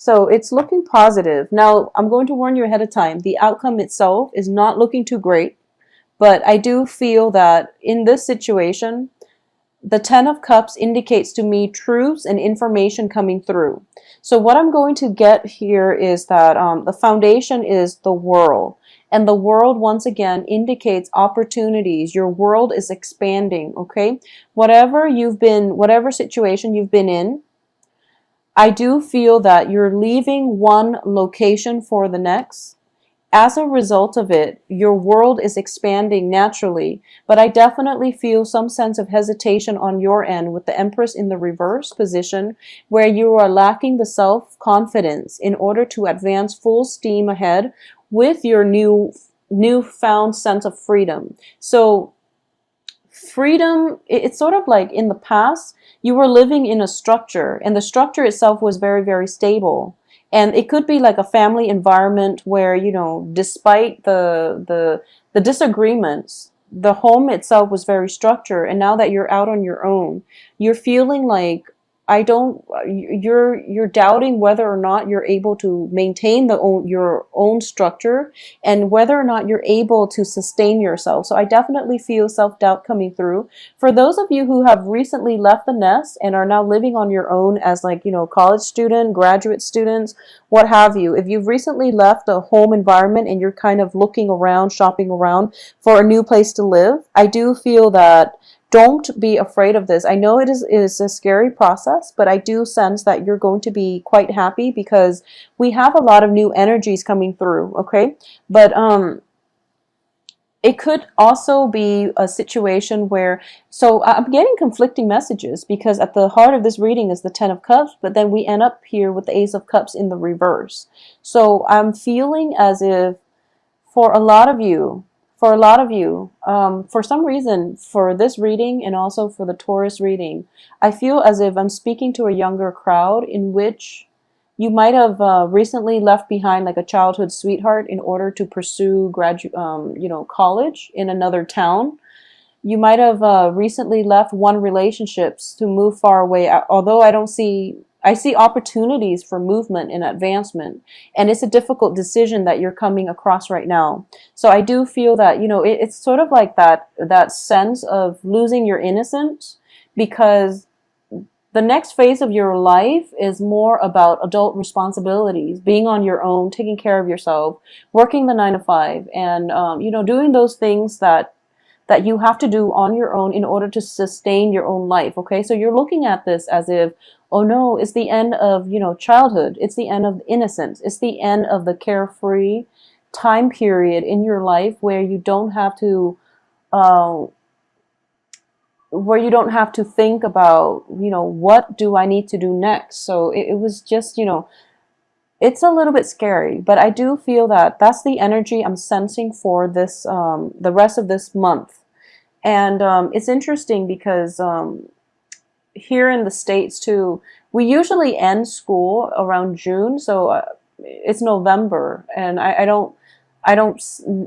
So it's looking positive. Now, I'm going to warn you ahead of time. The outcome itself is not looking too great, but I do feel that in this situation, the Ten of Cups indicates to me truths and information coming through. So what I'm going to get here is that the foundation is the world. And the world, once again, indicates opportunities. Your world is expanding, okay? Whatever situation you've been in, I do feel that you're leaving one location for the next. As a result of it, your world is expanding naturally, but I definitely feel some sense of hesitation on your end with the Empress in the reverse position, where you are lacking the self-confidence in order to advance full steam ahead with your newfound sense of freedom. So freedom, it's sort of like in the past, you were living in a structure, and the structure itself was very, very stable. And it could be like a family environment where, despite the disagreements, the home itself was very structured. And now that you're out on your own, you're feeling like you're doubting whether or not you're able to maintain your own structure, and whether or not you're able to sustain yourself. So I definitely feel self-doubt coming through. For those of you who have recently left the nest and are now living on your own as college student, graduate students, what have you, if you've recently left a home environment and you're kind of looking around, shopping around for a new place to live, I do feel that don't be afraid of this. I know it is a scary process, but I do sense that you're going to be quite happy because we have a lot of new energies coming through, okay? But it could also be a situation where, so I'm getting conflicting messages because at the heart of this reading is the Ten of Cups, but then we end up here with the Ace of Cups in the reverse. So I'm feeling as if for a lot of you, for some reason, for this reading and also for the Taurus reading, I feel as if I'm speaking to a younger crowd in which you might have recently left behind like a childhood sweetheart in order to pursue college in another town. You might have recently left one relationships to move far away. Although I see opportunities for movement and advancement, and it's a difficult decision that you're coming across right now. So I do feel that, it's sort of like that sense of losing your innocence, because the next phase of your life is more about adult responsibilities, being on your own, taking care of yourself, working the 9 to 5, and doing those things that you have to do on your own in order to sustain your own life. Okay, so you're looking at this as if, oh no, it's the end of childhood, it's the end of innocence, it's the end of the carefree time period in your life where you don't have to think about what do I need to do next. So it was just it's a little bit scary, but I do feel that that's the energy I'm sensing for this the rest of this month. And it's interesting because here in the States too, we usually end school around June, so it's November, and I don't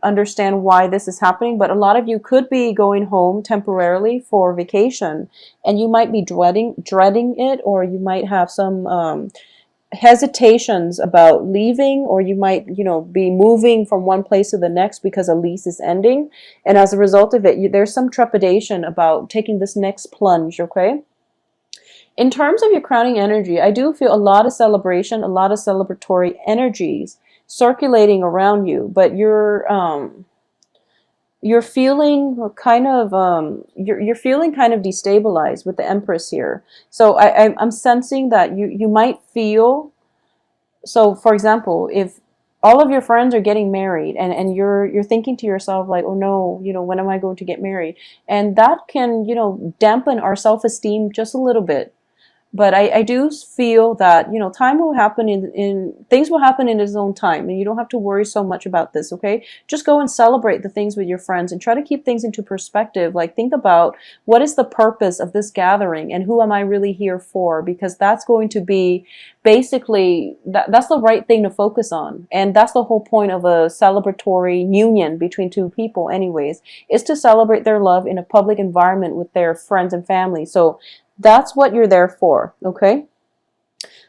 understand why this is happening, but a lot of you could be going home temporarily for vacation, and you might be dreading it, or you might have some hesitations about leaving, or you might be moving from one place to the next because a lease is ending, and as a result of it, there's some trepidation about taking this next plunge. Okay, in terms of your crowning energy, I do feel a lot of celebration, a lot of celebratory energies circulating around you, but you're feeling kind of you're feeling kind of destabilized with the Empress here. So I'm sensing that you might feel, so for example, if all of your friends are getting married, and you're thinking to yourself like, oh no, when am I going to get married? And that can dampen our self-esteem just a little bit. But I do feel that, time will happen things will happen in its own time, and you don't have to worry so much about this, okay? Just go and celebrate the things with your friends and try to keep things into perspective. Like, think about what is the purpose of this gathering and who am I really here for? Because that's going to be basically, that's the right thing to focus on. And that's the whole point of a celebratory union between two people anyways, is to celebrate their love in a public environment with their friends and family. So that's what you're there for, okay?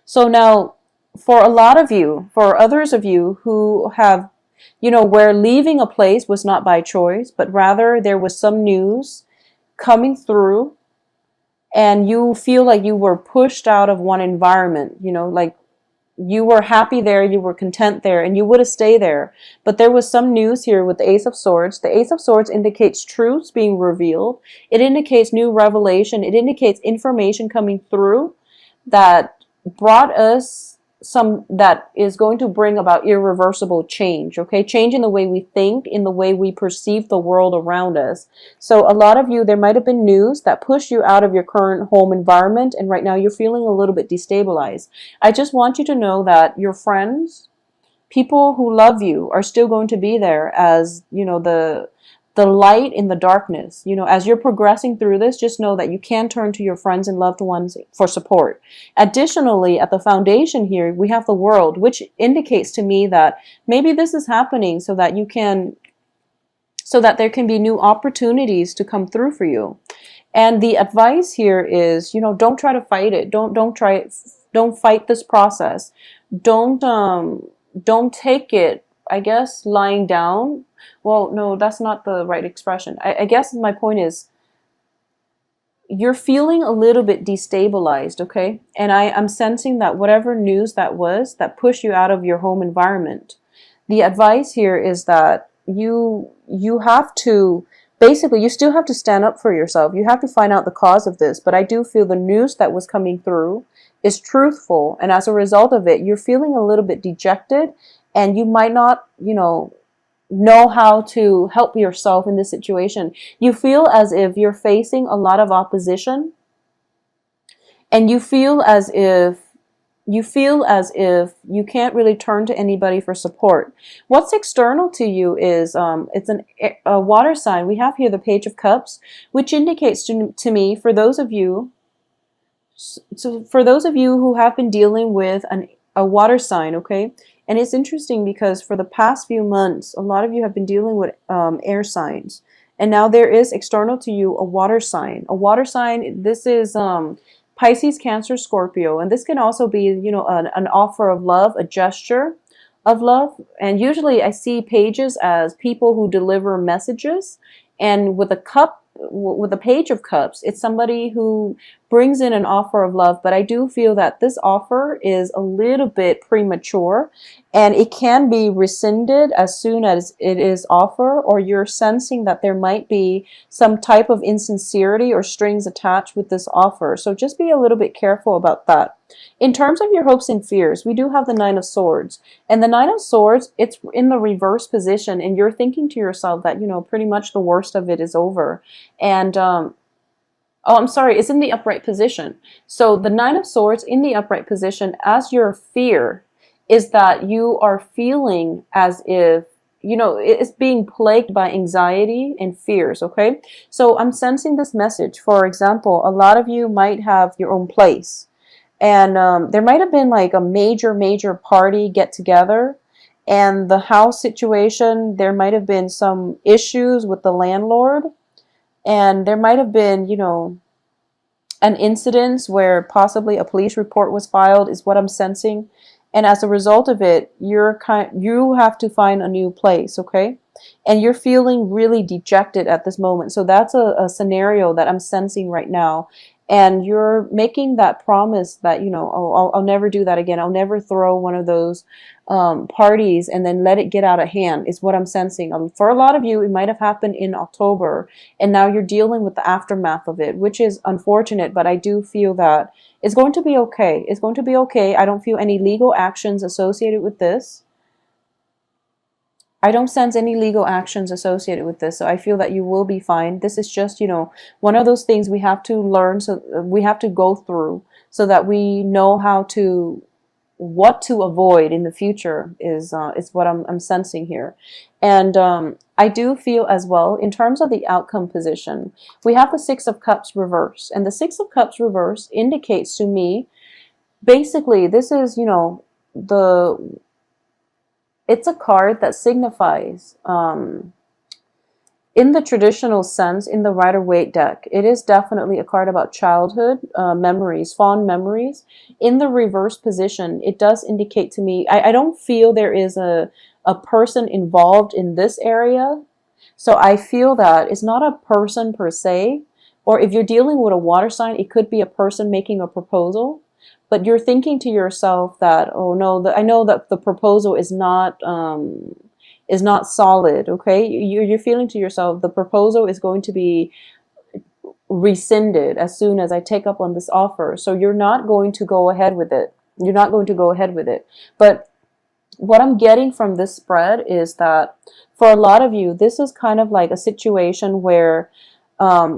So now, for a lot of you, for others of you who have, where leaving a place was not by choice, but rather there was some news coming through, and you feel like you were pushed out of one environment, like you were happy there, you were content there, and you would have stayed there. But there was some news here with the Ace of Swords. The Ace of Swords indicates truths being revealed. It indicates new revelation. It indicates information coming through that brought us some, that is going to bring about irreversible change, okay? Change in the way we think, in the way we perceive the world around us. So a lot of you, there might have been news that pushed you out of your current home environment, and right now you're feeling a little bit destabilized. I just want you to know that your friends, people who love you, are still going to be there as, the light in the darkness. As you're progressing through this, just know that you can turn to your friends and loved ones for support. Additionally, at the foundation here, we have the World, which indicates to me that maybe this is happening so that there can be new opportunities to come through for you. And the advice here is, don't try to fight it. Don't fight this process. Don't take it, I guess, lying down. Well, no, that's not the right expression. I guess my point is, you're feeling a little bit destabilized, okay? And I'm sensing that whatever news that was that pushed you out of your home environment, the advice here is that you have to, basically, you still have to stand up for yourself. You have to find out the cause of this. But I do feel the news that was coming through is truthful. And as a result of it, you're feeling a little bit dejected, and you might not, know how to help yourself in this situation. You feel as if you're facing a lot of opposition, and you feel as if you can't really turn to anybody for support. What's external to you is it's a water sign. We have here the Page of Cups, which indicates to me, for those of you who have been dealing with a water sign, okay? And it's interesting because for the past few months, a lot of you have been dealing with air signs. And now there is external to you a water sign. A water sign, this is Pisces, Cancer, Scorpio. And this can also be, an offer of love, a gesture of love. And usually I see pages as people who deliver messages. And with the Page of Cups, it's somebody who brings in an offer of love. But I do feel that this offer is a little bit premature, and it can be rescinded as soon as it is offered, or you're sensing that there might be some type of insincerity or strings attached with this offer. So just be a little bit careful about that. In terms of your hopes and fears, we do have the Nine of Swords. And the Nine of Swords, it's in the reverse position, and you're thinking to yourself that, pretty much the worst of it is over. And, oh, I'm sorry, it's in the upright position. So the Nine of Swords in the upright position, as your fear, is that you are feeling as if, it's being plagued by anxiety and fears, okay? So I'm sensing this message. For example, a lot of you might have your own place. And there might have been like a major party get together, and the house situation, there might have been some issues with the landlord, and there might have been, an incident where possibly a police report was filed, is what I'm sensing. And as a result of it, you have to find a new place, okay? And you're feeling really dejected at this moment. So that's a scenario that I'm sensing right now. And you're making that promise that, oh, I'll never do that again. I'll never throw one of those parties and then let it get out of hand, is what I'm sensing. For a lot of you, it might have happened in October, and now you're dealing with the aftermath of it, which is unfortunate, but I do feel that it's going to be okay. It's going to be okay. I don't feel any legal actions associated with this. I don't sense any legal actions associated with this, so I feel that you will be fine. This is just, one of those things we have to learn, so we have to go through so that we know what to avoid in the future is what I'm sensing here. And I do feel as well, in terms of the outcome position, we have the Six of Cups reverse. And the Six of Cups reverse indicates to me, basically, this is, it's a card that signifies in the traditional sense, in the Rider-Waite deck, it is definitely a card about childhood memories, fond memories. In the reverse position, it does indicate to me, I don't feel there is a person involved in this area. So I feel that it's not a person per se, or if you're dealing with a water sign, it could be a person making a proposal. But you're thinking to yourself that, oh no, I know that the proposal is not solid. Okay, you're feeling to yourself the proposal is going to be rescinded as soon as I take up on this offer. So you're not going to go ahead with it. You're not going to go ahead with it. But what I'm getting from this spread is that for a lot of you, this is kind of like a situation where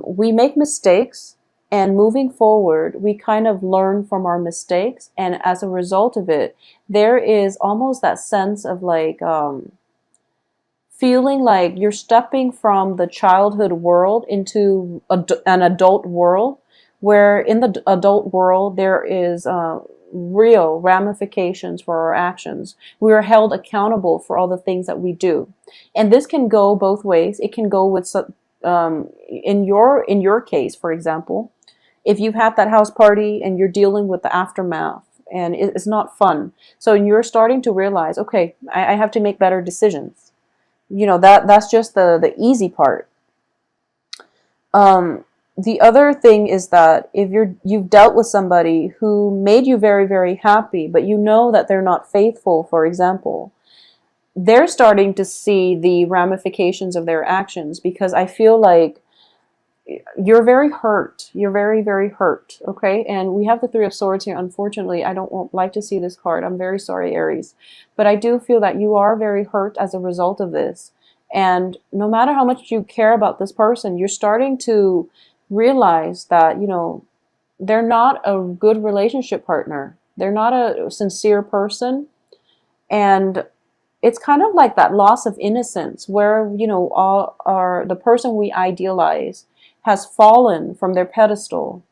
we make mistakes, and moving forward, we kind of learn from our mistakes. And as a result of it, there is almost that sense of like feeling like you're stepping from the childhood world into an adult world, where in the adult world there is real ramifications for our actions. We are held accountable for all the things that we do, and this can go both ways. It can go with in your case, for example, if you've had that house party and you're dealing with the aftermath and it's not fun, so you're starting to realize, okay, I have to make better decisions. That's just the easy part. The other thing is that if you've dealt with somebody who made you very, very happy, but you know that they're not faithful, for example, they're starting to see the ramifications of their actions, because I feel like you're very hurt. You're very, very hurt. Okay. And we have the Three of Swords here. Unfortunately, I don't like to see this card. I'm very sorry, Aries. But I do feel that you are very hurt as a result of this. And no matter how much you care about this person, you're starting to realize that, they're not a good relationship partner. They're not a sincere person. And it's kind of like that loss of innocence where, the person we idealize has fallen from their pedestal,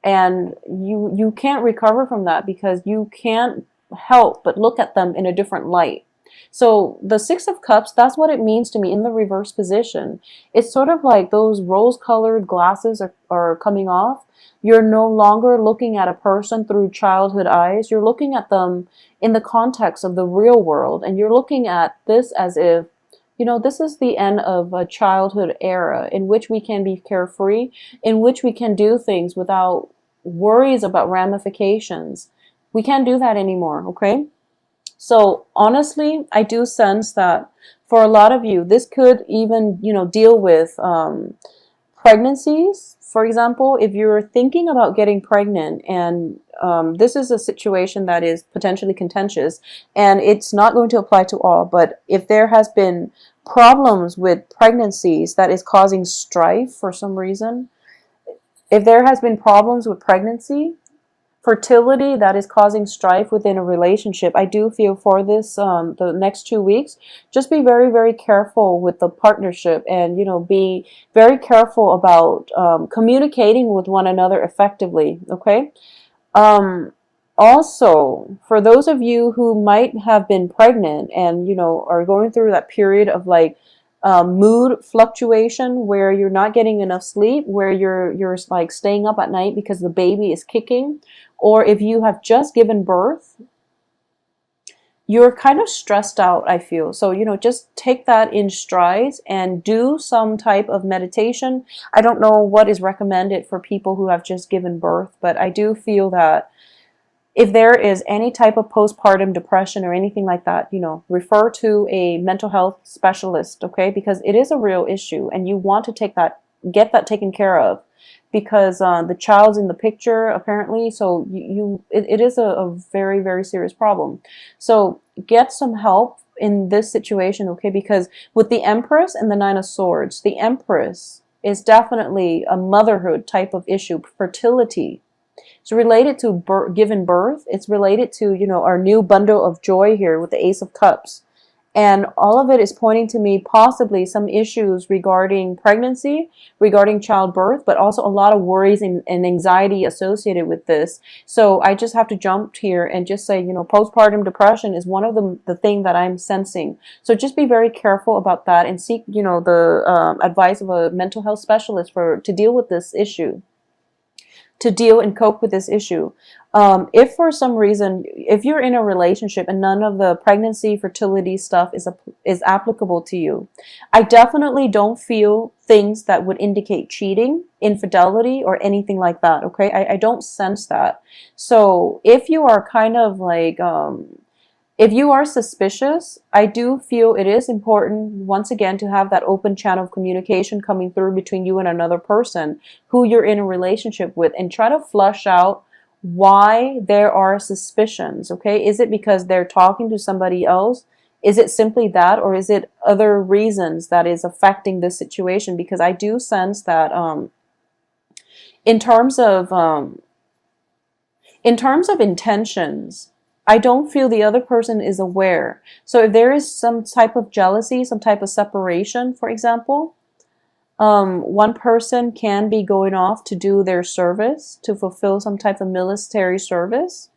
and you can't recover from that because you can't help but look at them in a different light. So the Six of Cups, that's what it means to me in the reverse position. It's sort of like those rose-colored glasses are coming off. You're no longer looking at a person through childhood eyes. You're looking at them in the context of the real world, and you're looking at this as if, this is the end of a childhood era in which we can be carefree, in which we can do things without worries about ramifications. We can't do that anymore, okay? So honestly, I do sense that for a lot of you, this could even, deal with pregnancies. For example, if you're thinking about getting pregnant, and this is a situation that is potentially contentious, and it's not going to apply to all, but if there has been problems with pregnancies that is causing strife for some reason, if there has been problems with pregnancy, fertility that is causing strife within a relationship, I do feel for this the next 2 weeks, just be very, very careful with the partnership, and be very careful about communicating with one another effectively. Okay. Also, for those of you who might have been pregnant and are going through that period of like mood fluctuation where you're not getting enough sleep, where you're like staying up at night because the baby is kicking, or if you have just given birth, you're kind of stressed out, I feel. So, just take that in strides and do some type of meditation. I don't know what is recommended for people who have just given birth, but I do feel that if there is any type of postpartum depression or anything like that, refer to a mental health specialist, okay? Because it is a real issue, and you want to get that taken care of, because the child's in the picture apparently. So it is a very, very serious problem. So get some help in this situation, okay? Because with the Empress and the Nine of Swords, the Empress is definitely a motherhood type of issue, fertility. It's related to given birth. It's related to, our new bundle of joy here with the Ace of Cups. And all of it is pointing to me possibly some issues regarding pregnancy, regarding childbirth, but also a lot of worries and anxiety associated with this. So I just have to jump here and just say, postpartum depression is one of the thing that I'm sensing. So just be very careful about that and seek, the advice of a mental health specialist to deal with this issue, to deal and cope with this issue. If for some reason, if you're in a relationship and none of the pregnancy, fertility stuff is applicable to you, I definitely don't feel things that would indicate cheating, infidelity, or anything like that. Okay, I don't sense that. So if you are kind of like if you are suspicious, I do feel it is important, once again, to have that open channel of communication coming through between you and another person who you're in a relationship with, and try to flush out why there are suspicions. Okay, is it because they're talking to somebody else? Is it simply that, or is it other reasons that is affecting this situation? Because I do sense that in terms of intentions, I don't feel the other person is aware. So if there is some type of jealousy, some type of separation, for example, one person can be going off to do their service, to fulfill some type of military service,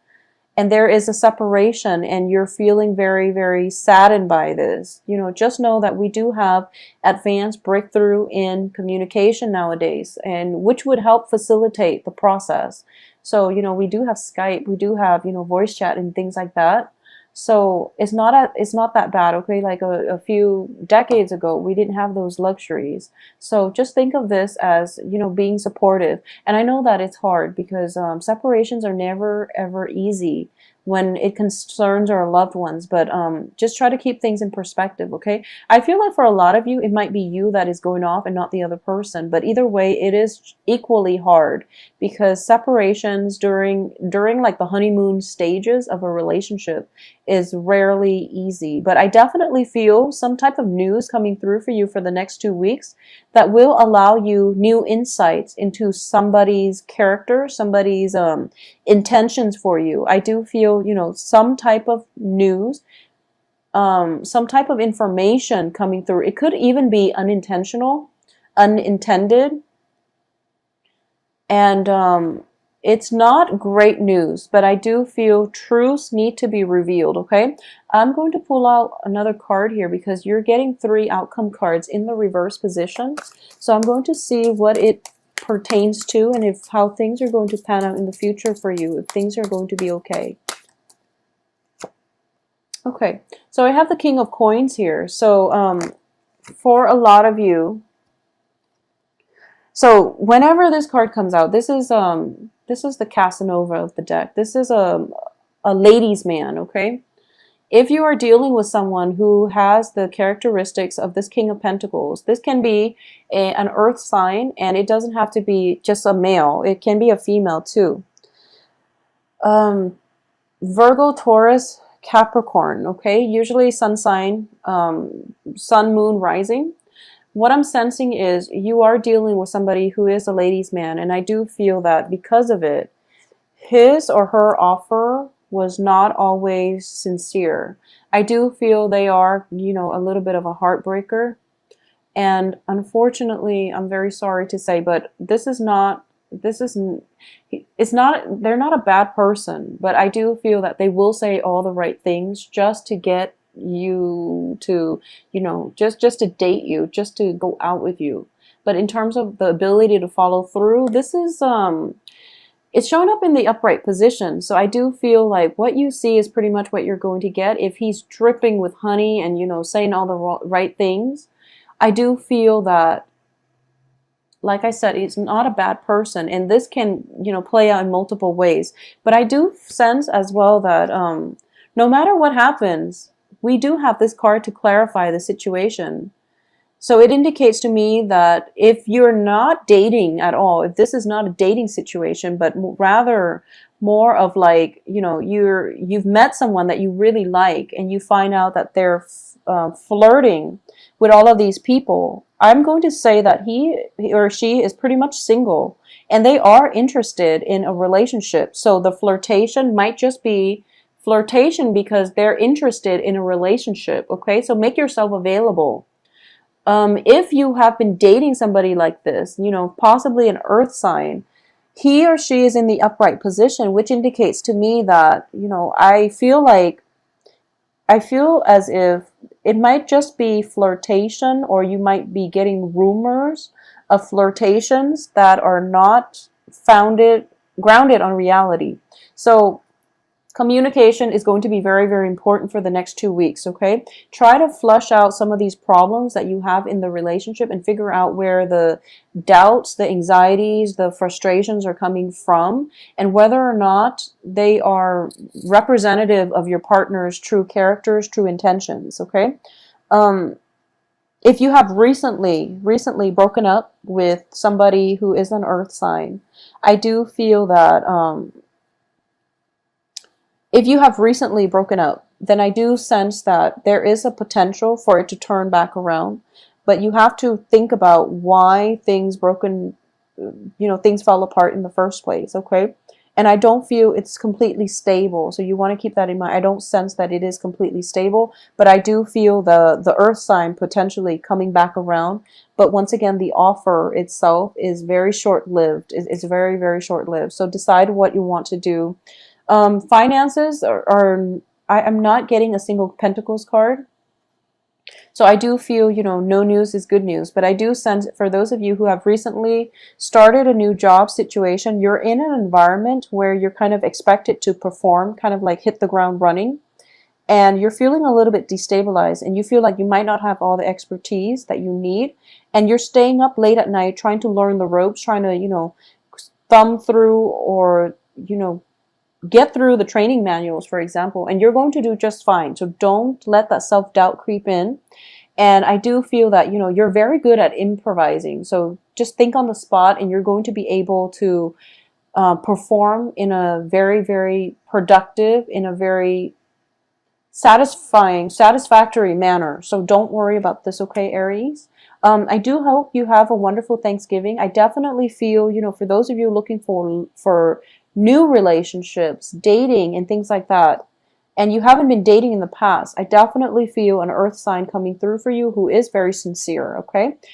and there is a separation and you're feeling very, very saddened by this. Just know that we do have advanced breakthrough in communication nowadays, and which would help facilitate the process. So, we do have Skype, we do have, voice chat and things like that. So it's not that bad, okay? Like a few decades ago, we didn't have those luxuries. So just think of this as, being supportive. And I know that it's hard because separations are never, ever easy when it concerns our loved ones, but just try to keep things in perspective, okay? I feel like for a lot of you, it might be you that is going off and not the other person, but either way, it is equally hard, because separations during like the honeymoon stages of a relationship is rarely easy. But I definitely feel some type of news coming through for you for the next 2 weeks that will allow you new insights into somebody's character, somebody's intentions for you. I do feel, some type of news, some type of information coming through. It could even be unintentional, unintended, and it's not great news, but I do feel truths need to be revealed, okay? I'm going to pull out another card here because you're getting 3 outcome cards in the reverse position. So I'm going to see what it pertains to and how things are going to pan out in the future for you, if things are going to be okay. Okay, so I have the King of Coins here. So for a lot of you, so whenever this card comes out, this is the Casanova of the deck. This is a ladies' man, okay? If you are dealing with someone who has the characteristics of this King of Pentacles, this can be an earth sign, and it doesn't have to be just a male. It can be a female too. Virgo, Taurus, Capricorn, okay? Usually sun sign, sun, moon, rising. What I'm sensing is you are dealing with somebody who is a ladies' man, and I do feel that because of it, his or her offer was not always sincere. I do feel they are, a little bit of a heartbreaker. And unfortunately, I'm very sorry to say, but it's not, they're not a bad person, but I do feel that they will say all the right things just to get you to, just to date you, just to go out with you. But in terms of the ability to follow through, this is, it's showing up in the upright position. So I do feel like what you see is pretty much what you're going to get. If he's dripping with honey and, saying all the right things, I do feel that, like I said, he's not a bad person. And this can, play out in multiple ways. But I do sense as well that no matter what happens, we do have this card to clarify the situation. So it indicates to me that if you're not dating at all, if this is not a dating situation, but rather more of like, you've met someone that you really like and you find out that they're flirting with all of these people, I'm going to say that he or she is pretty much single and they are interested in a relationship. So the flirtation might just be Flirtation because they're interested in a relationship, okay? So make yourself available. If you have been dating somebody like this, possibly an earth sign, he or she is in the upright position, which indicates to me that, I feel as if it might just be flirtation, or you might be getting rumors of flirtations that are not grounded on reality. So communication is going to be very, very important for the next 2 weeks, okay? Try to flush out some of these problems that you have in the relationship and figure out where the doubts, the anxieties, the frustrations are coming from, and whether or not they are representative of your partner's true characters, true intentions, okay? Um, if you have recently broken up with somebody who is an earth sign, I do feel that if you have recently broken up, then I do sense that there is a potential for it to turn back around. But you have to think about why things fell apart in the first place, okay? And I don't feel it's completely stable. So you want to keep that in mind. I don't sense that it is completely stable, but I do feel the earth sign potentially coming back around. But once again, the offer itself is very short-lived. It's very, very short-lived. So decide what you want to do. Finances I'm not getting a single Pentacles card. So I do feel, no news is good news, but I do sense for those of you who have recently started a new job situation, you're in an environment where you're kind of expected to perform, kind of like hit the ground running, and you're feeling a little bit destabilized, and you feel like you might not have all the expertise that you need, and you're staying up late at night trying to learn the ropes, trying to, thumb through or, get through the training manuals, for example, and you're going to do just fine. So don't let that self-doubt creep in. And I do feel that, you're very good at improvising. So just think on the spot and you're going to be able to perform in a very, very productive, in a very satisfactory manner. So don't worry about this, okay, Aries? I do hope you have a wonderful Thanksgiving. I definitely feel, for those of you looking for new relationships, dating, and things like that, and you haven't been dating in the past, I definitely feel an earth sign coming through for you who is very sincere, okay?